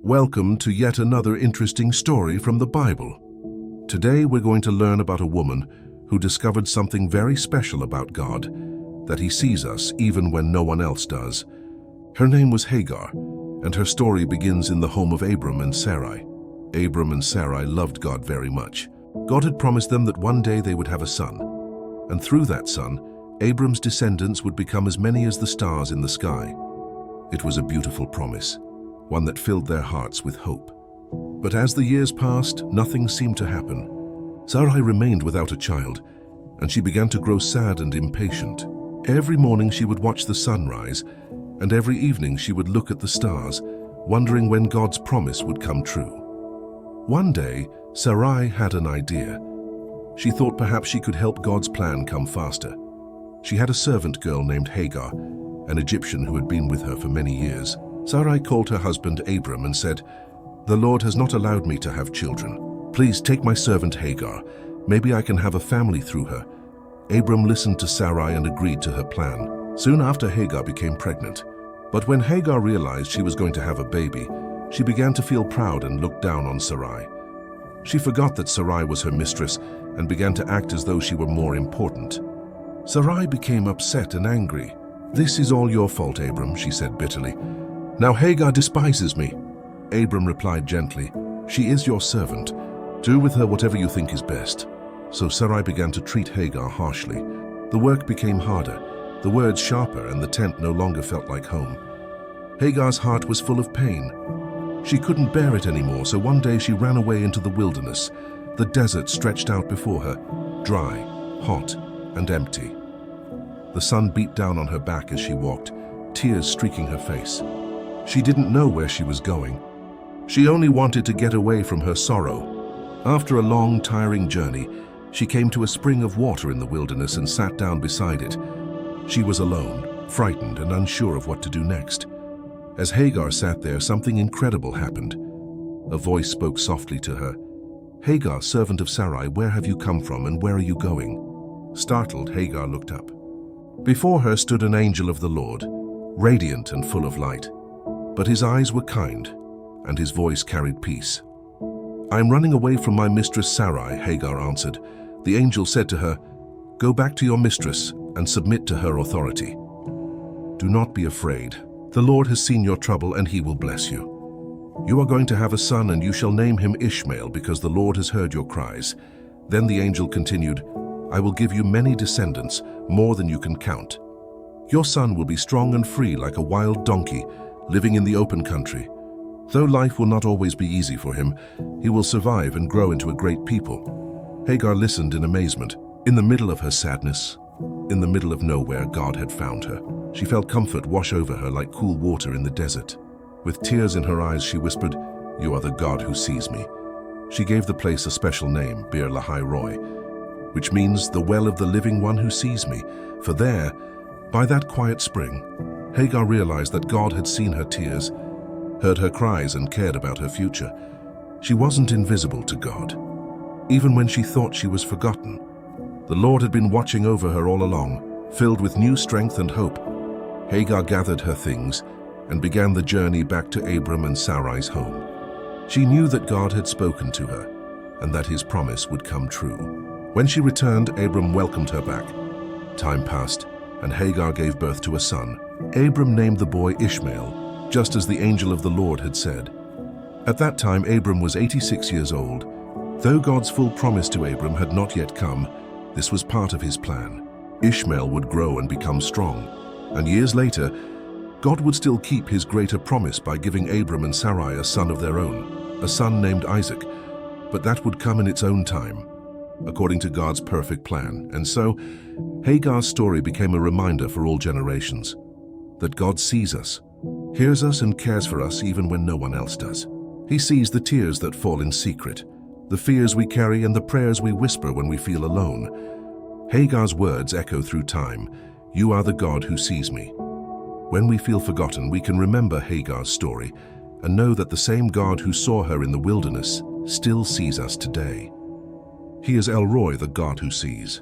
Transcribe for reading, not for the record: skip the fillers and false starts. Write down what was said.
Welcome to yet another interesting story from the Bible. Today we're going to learn about a woman who discovered something very special about God, that he sees us even when no one else does. Her name was Hagar, and her story begins in the home of Abram and Sarai. Abram and Sarai loved God very much. God had promised them that one day they would have a son, and through that son, Abram's descendants would become as many as the stars in the sky. It was a beautiful promise, one that filled their hearts with hope. But as the years passed, nothing seemed to happen. Sarai remained without a child, and she began to grow sad and impatient. Every morning she would watch the sun rise, and every evening she would look at the stars, wondering when God's promise would come true. One day, Sarai had an idea. She thought perhaps she could help God's plan come faster. She had a servant girl named Hagar, an Egyptian who had been with her for many years. Sarai called her husband Abram and said, "The Lord has not allowed me to have children. Please take my servant Hagar. Maybe I can have a family through her." Abram listened to Sarai and agreed to her plan. Soon after, Hagar became pregnant. But when Hagar realized she was going to have a baby, she began to feel proud and looked down on Sarai. She forgot that Sarai was her mistress and began to act as though she were more important. Sarai became upset and angry. "This is all your fault, Abram," she said bitterly. "Now Hagar despises me." Abram replied gently, "She is your servant. Do with her whatever you think is best." So Sarai began to treat Hagar harshly. The work became harder, the words sharper, and the tent no longer felt like home. Hagar's heart was full of pain. She couldn't bear it anymore, so one day she ran away into the wilderness. The desert stretched out before her, dry, hot, and empty. The sun beat down on her back as she walked, tears streaking her face. She didn't know where she was going. She only wanted to get away from her sorrow. After a long, tiring journey, she came to a spring of water in the wilderness and sat down beside it. She was alone, frightened, and unsure of what to do next. As Hagar sat there, something incredible happened. A voice spoke softly to her. "Hagar, servant of Sarai, where have you come from and where are you going?" Startled, Hagar looked up. Before her stood an angel of the Lord, radiant and full of light. But his eyes were kind, and his voice carried peace. "I am running away from my mistress Sarai," Hagar answered. The angel said to her, "Go back to your mistress and submit to her authority. Do not be afraid. The Lord has seen your trouble and he will bless you. You are going to have a son and you shall name him Ishmael because the Lord has heard your cries." Then the angel continued, "I will give you many descendants, more than you can count. Your son will be strong and free like a wild donkey, living in the open country. Though life will not always be easy for him, he will survive and grow into a great people." Hagar listened in amazement. In the middle of her sadness, in the middle of nowhere, God had found her. She felt comfort wash over her like cool water in the desert. With tears in her eyes, she whispered, "You are the God who sees me." She gave the place a special name, Jehovah El Roi, which means the well of the living one who sees me. For there, by that quiet spring, Hagar realized that God had seen her tears, heard her cries, and cared about her future. She wasn't invisible to God. Even when she thought she was forgotten, the Lord had been watching over her all along, filled with new strength and hope. Hagar gathered her things and began the journey back to Abram and Sarai's home. She knew that God had spoken to her and that his promise would come true. When she returned, Abram welcomed her back. Time passed, and Hagar gave birth to a son. Abram named the boy Ishmael, just as the angel of the Lord had said. At that time, Abram was 86 years old. Though God's full promise to Abram had not yet come, this was part of his plan. Ishmael would grow and become strong, and years later, God would still keep his greater promise by giving Abram and Sarai a son of their own, a son named Isaac. But that would come in its own time, according to God's perfect plan. And so, Hagar's story became a reminder for all generations that God sees us, hears us, and cares for us even when no one else does. He sees the tears that fall in secret, the fears we carry, and the prayers we whisper when we feel alone. Hagar's words echo through time, "You are the God who sees me." When we feel forgotten, we can remember Hagar's story and know that the same God who saw her in the wilderness still sees us today. He is El Roi, the God who sees.